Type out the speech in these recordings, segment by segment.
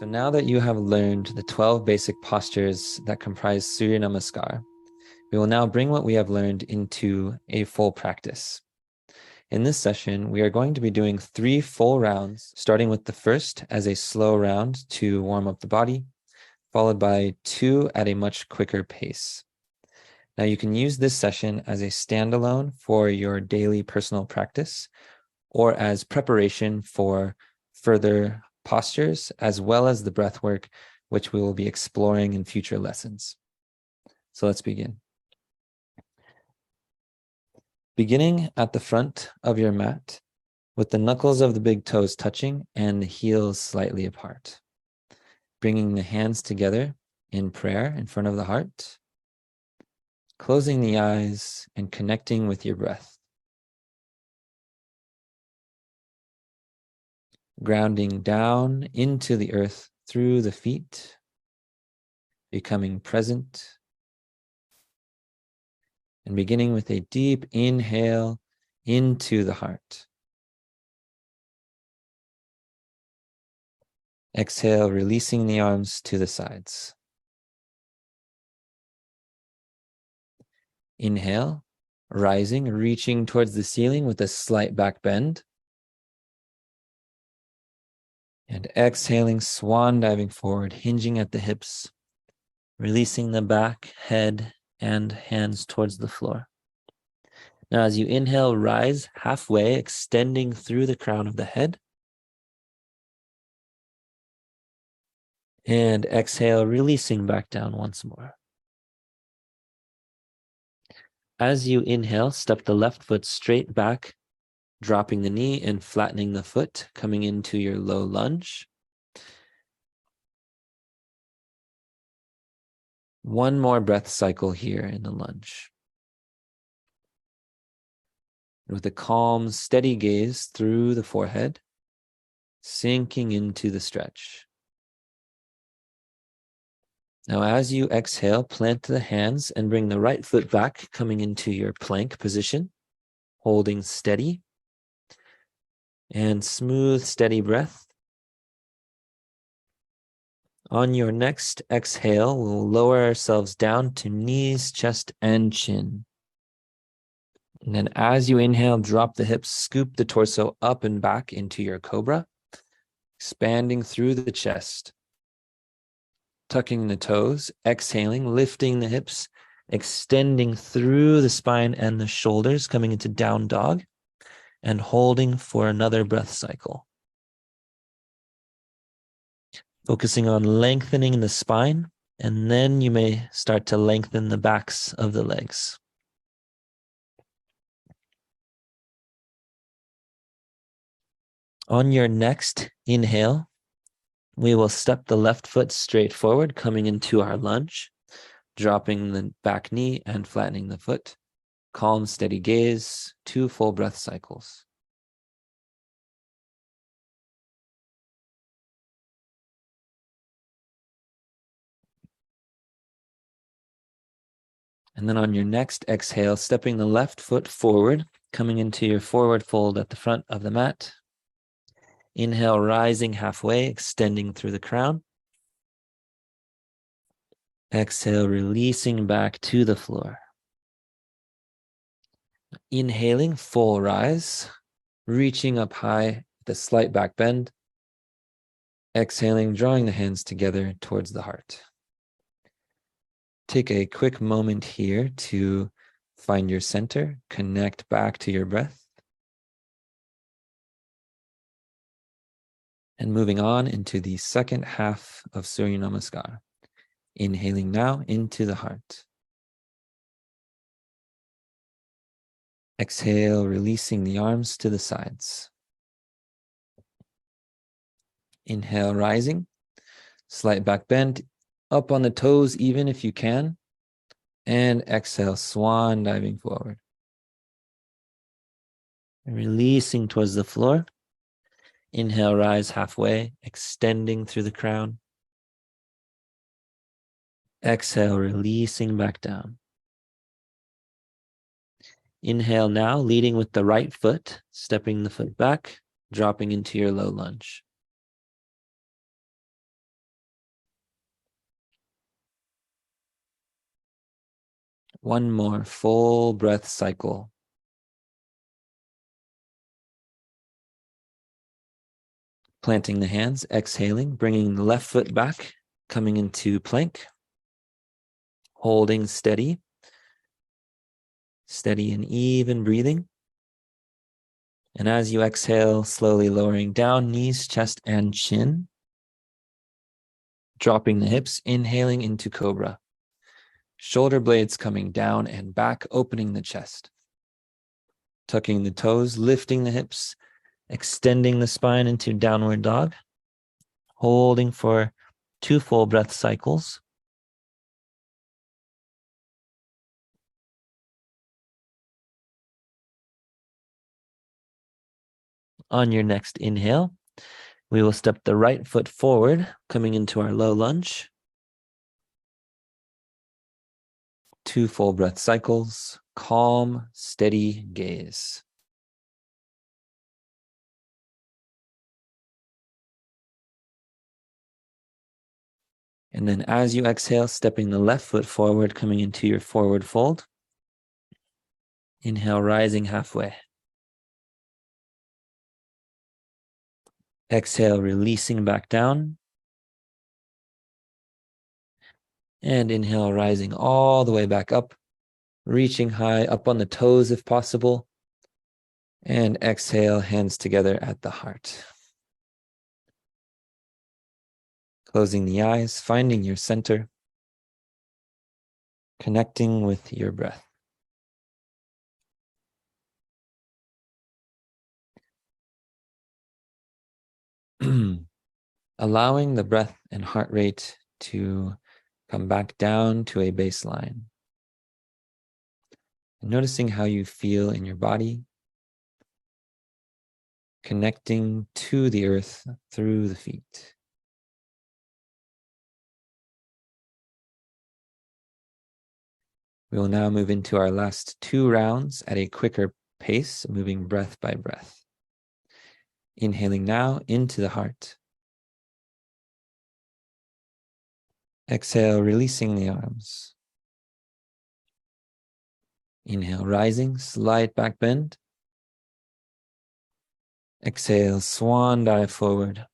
So now that you have learned the 12 basic postures that comprise Surya Namaskar, we will now bring what we have learned into a full practice. In this session, we are going to be doing 3 full rounds, starting with the first as a slow round to warm up the body, followed by 2 at a much quicker pace. Now you can use this session as a standalone for your daily personal practice or as preparation for further postures, as well as the breath work, which we will be exploring in future lessons. So let's begin. Beginning at the front of your mat, with the knuckles of the big toes touching and the heels slightly apart. Bringing the hands together in prayer in front of the heart, closing the eyes and connecting with your breath. Grounding down into the earth through the feet, becoming present, and beginning with a deep inhale into the heart. Exhale, releasing the arms to the sides. Inhale, rising, reaching towards the ceiling with a slight back bend. And exhaling, swan diving forward, hinging at the hips, releasing the back, head, and hands towards the floor. Now, as you inhale, rise halfway, extending through the crown of the head. And exhale, releasing back down once more. As you inhale, step the left foot straight back, dropping the knee and flattening the foot, coming into your low lunge. One more breath cycle here in the lunge. With a calm, steady gaze through the forehead, sinking into the stretch. Now, as you exhale, plant the hands and bring the right foot back, coming into your plank position, holding steady. And smooth, steady breath. On your next exhale, we'll lower ourselves down to knees, chest, and chin. And then as you inhale, drop the hips, scoop the torso up and back into your cobra, expanding through the chest. Tucking the toes, exhaling, lifting the hips, extending through the spine and the shoulders, coming into down dog, and holding for another breath cycle. Focusing on lengthening the spine, and then you may start to lengthen the backs of the legs. On your next inhale, we will step the left foot straight forward, coming into our lunge, dropping the back knee and flattening the foot. Calm, steady gaze, 2 full breath cycles. And then on your next exhale, stepping the left foot forward, coming into your forward fold at the front of the mat. Inhale, rising halfway, extending through the crown. Exhale, releasing back to the floor. Inhaling, full rise, reaching up high with a slight back bend. Exhaling, drawing the hands together towards the heart. Take a quick moment here to find your center, connect back to your breath. And moving on into the second half of Surya Namaskar. Inhaling now into the heart. Exhale, releasing the arms to the sides. Inhale, rising. Slight back bend, up on the toes even if you can. And exhale, swan diving forward. Releasing towards the floor. Inhale, rise halfway, extending through the crown. Exhale, releasing back down. Inhale now, leading with the right foot, stepping the foot back, dropping into your low lunge. One more full breath cycle. Planting the hands, exhaling, bringing the left foot back, coming into plank, holding steady and even breathing. And as you exhale, slowly lowering down, knees, chest, and chin, dropping the hips, inhaling into cobra. Shoulder blades coming down and back, opening the chest. Tucking the toes, lifting the hips, extending the spine into downward dog, holding for 2 full breath cycles. On your next inhale, we will step the right foot forward, coming into our low lunge. 2 full breath cycles, calm, steady gaze. And then as you exhale, stepping the left foot forward, coming into your forward fold. Inhale, rising halfway. Exhale, releasing back down. And inhale, rising all the way back up, reaching high up on the toes if possible. And exhale, hands together at the heart. Closing the eyes, finding your center, connecting with your breath. Allowing the breath and heart rate to come back down to a baseline. And noticing how you feel in your body, connecting to the earth through the feet. We will now move into our last 2 rounds at a quicker pace, moving breath by breath. Inhaling now into the heart. Exhale, releasing the arms. Inhale, rising, slight back bend. Exhale, swan dive forward.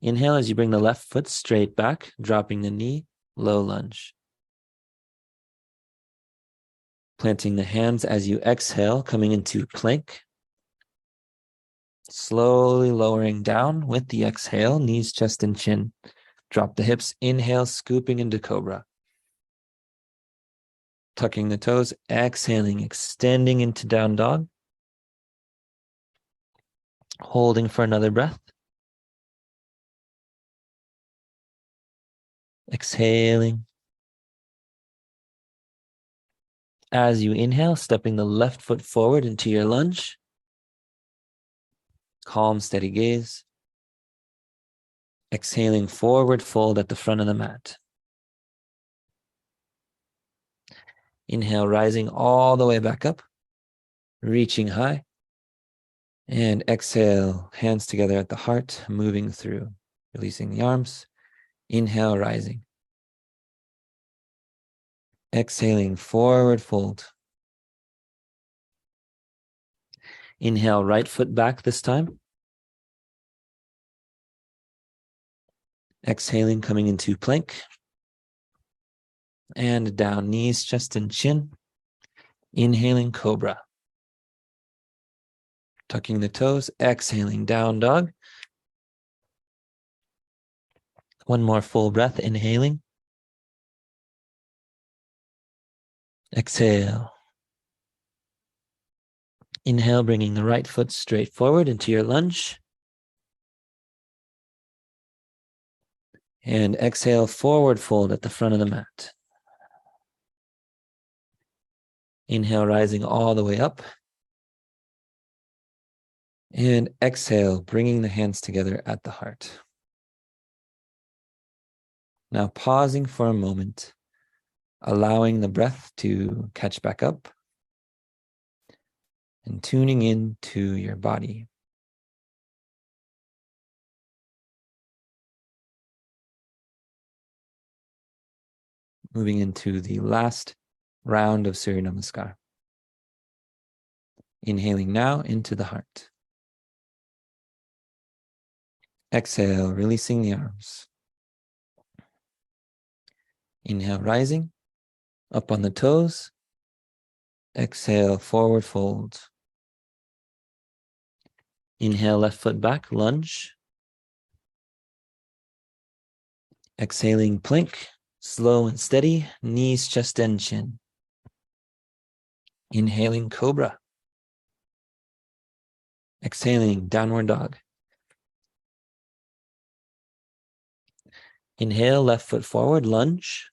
Inhale as you bring the left foot straight back, dropping the knee, low lunge. Planting the hands as you exhale, coming into plank. Slowly lowering down with the exhale, knees, chest, and chin. Drop the hips, inhale, scooping into cobra. Tucking the toes, exhaling, extending into down dog. Holding for another breath. Exhaling. As you inhale, stepping the left foot forward into your lunge. Calm, steady gaze. Exhaling, forward fold at the front of the mat. Inhale, rising all the way back up, reaching high. And exhale, hands together at the heart, moving through, releasing the arms. Inhale, rising. Exhaling, forward fold. Inhale, right foot back this time. Exhaling, coming into plank. And down, knees, chest, and chin. Inhaling, cobra. Tucking the toes, exhaling, down dog. One more full breath, inhaling. Exhale. Inhale, bringing the right foot straight forward into your lunge. And exhale, forward fold at the front of the mat. Inhale, rising all the way up. And exhale, bringing the hands together at the heart. Now pausing for a moment, allowing the breath to catch back up and tuning in to your body. Moving into the last round of Surya Namaskar. Inhaling now into the heart. Exhale, releasing the arms. Inhale, rising, up on the toes. Exhale, forward fold. Inhale, left foot back, lunge. Exhaling, plank, slow and steady, knees, chest, and chin. Inhaling, cobra. Exhaling, downward dog. Inhale, left foot forward, lunge.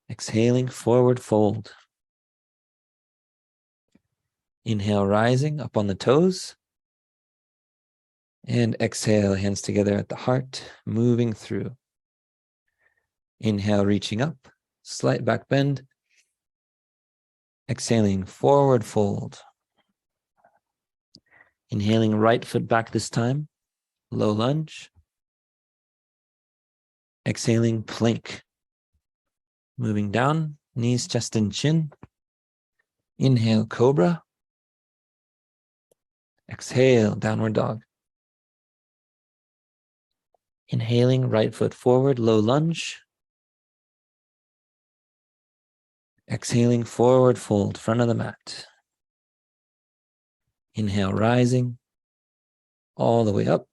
Exhaling, forward fold. Inhale, rising, up on the toes. And exhale, hands together at the heart, moving through. Inhale, reaching up, slight back bend. Exhaling, forward fold. Inhaling, right foot back this time, low lunge. Exhaling, plank. Moving down, knees, chest, and chin. Inhale, cobra. Exhale, downward dog. Inhaling, right foot forward, low lunge. Exhaling, forward fold, front of the mat. Inhale, rising, all the way up.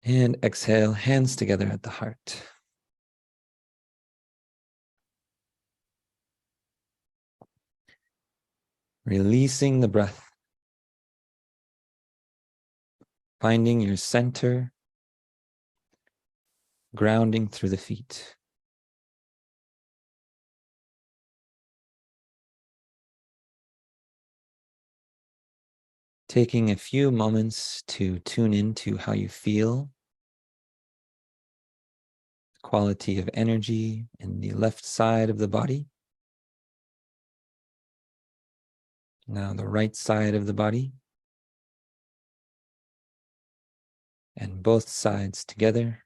And exhale, hands together at the heart. Releasing the breath. Finding your center. Grounding through the feet. Taking a few moments to tune into how you feel. Quality of energy in the left side of the body. Now the right side of the body. And both sides together.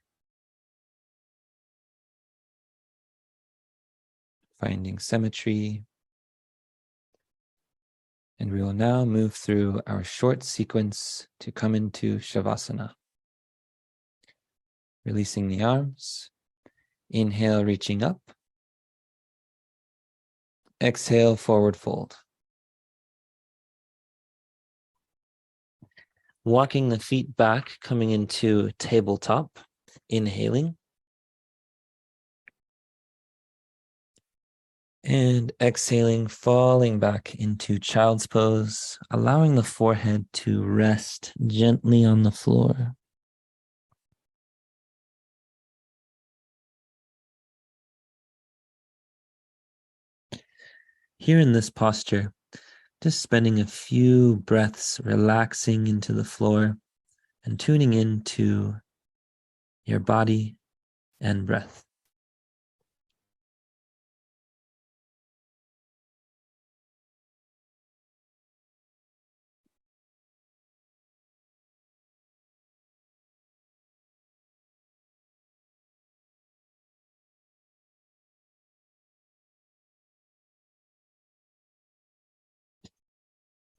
Finding symmetry. And we will now move through our short sequence to come into Shavasana. Releasing the arms. Inhale, reaching up. Exhale, forward fold. Walking the feet back, coming into tabletop. Inhaling. And exhaling, falling back into child's pose, allowing the forehead to rest gently on the floor. Here in this posture, just spending a few breaths relaxing into the floor and tuning into your body and breath.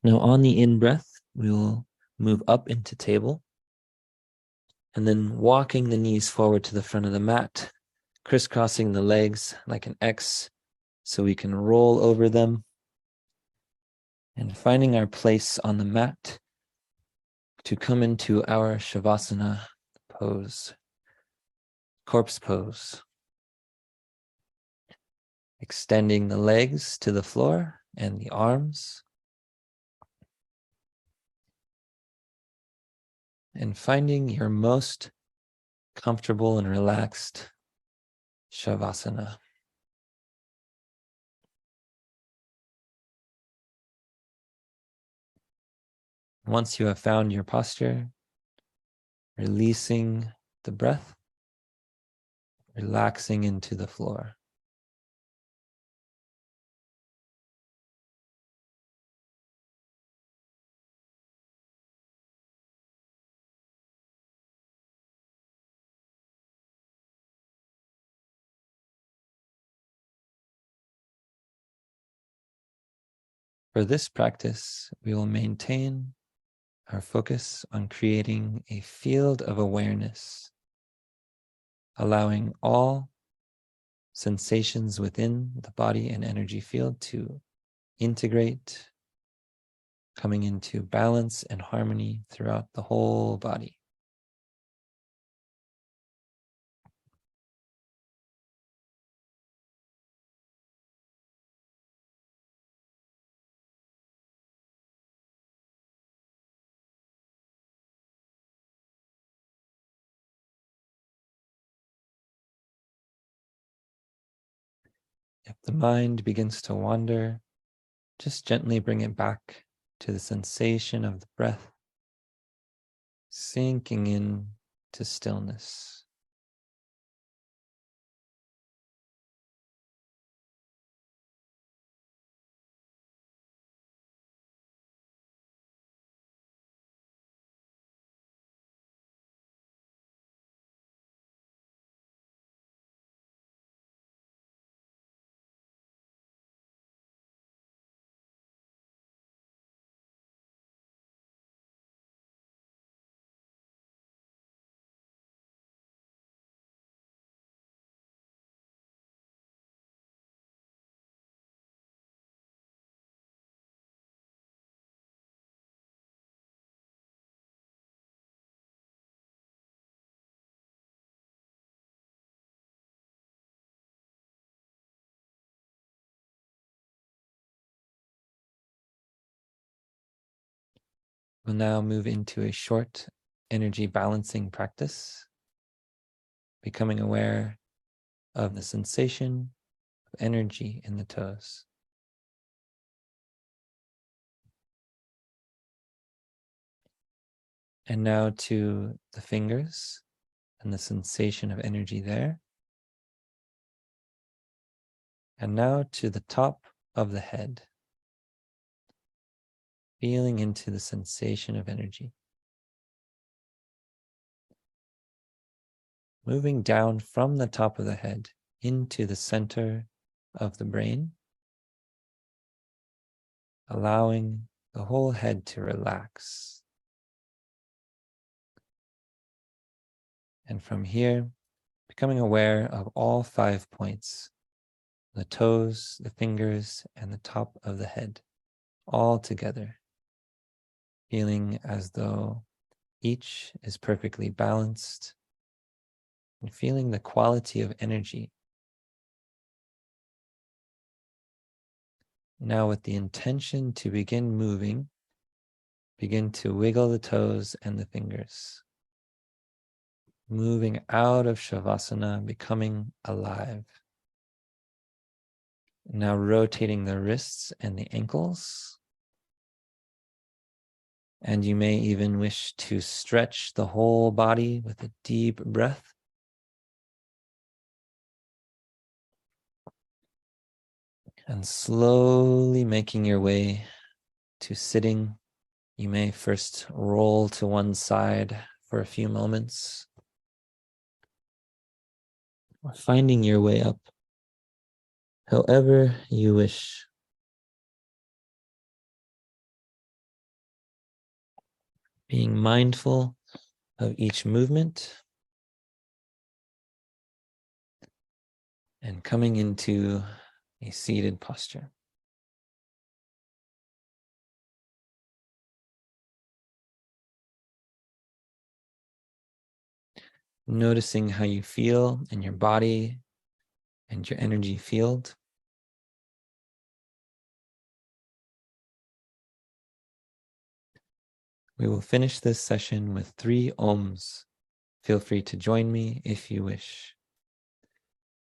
Now on the in-breath, we will move up into table and then walking the knees forward to the front of the mat, crisscrossing the legs like an X so we can roll over them and finding our place on the mat to come into our Shavasana pose, corpse pose. Extending the legs to the floor and the arms. And finding your most comfortable and relaxed Shavasana. Once you have found your posture, releasing the breath, relaxing into the floor. For this practice, we will maintain our focus on creating a field of awareness, allowing all sensations within the body and energy field to integrate, coming into balance and harmony throughout the whole body. If the mind begins to wander, just gently bring it back to the sensation of the breath, sinking in to stillness. We'll now move into a short energy balancing practice, becoming aware of the sensation of energy in the toes. And now to the fingers and the sensation of energy there. And now to the top of the head, feeling into the sensation of energy. Moving down from the top of the head into the center of the brain, allowing the whole head to relax. And from here, becoming aware of all 5 points, the toes, the fingers, and the top of the head, all together, feeling as though each is perfectly balanced and feeling the quality of energy. Now, with the intention to begin moving, begin to wiggle the toes and the fingers, moving out of Shavasana, becoming alive. Now rotating the wrists and the ankles. And you may even wish to stretch the whole body with a deep breath. And slowly making your way to sitting. You may first roll to one side for a few moments, or finding your way up however you wish. Being mindful of each movement and coming into a seated posture. Noticing how you feel in your body and your energy field. We will finish this session with 3 ohms. Feel free to join me if you wish.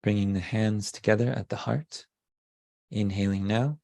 Bringing the hands together at the heart. Inhaling now.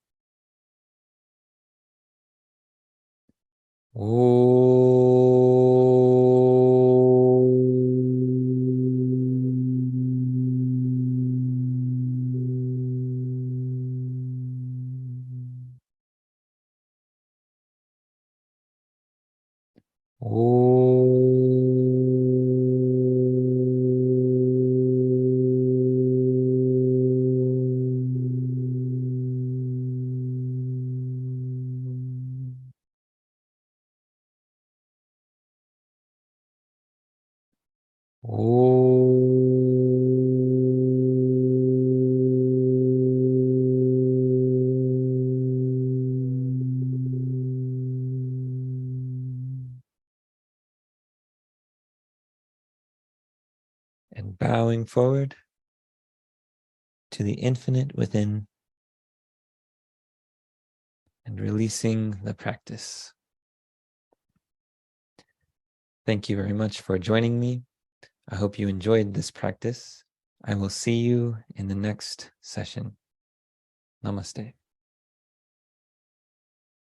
flowing forward to the infinite within and releasing the practice. Thank you very much for joining me. I hope you enjoyed this practice. I will see you in the next session. Namaste.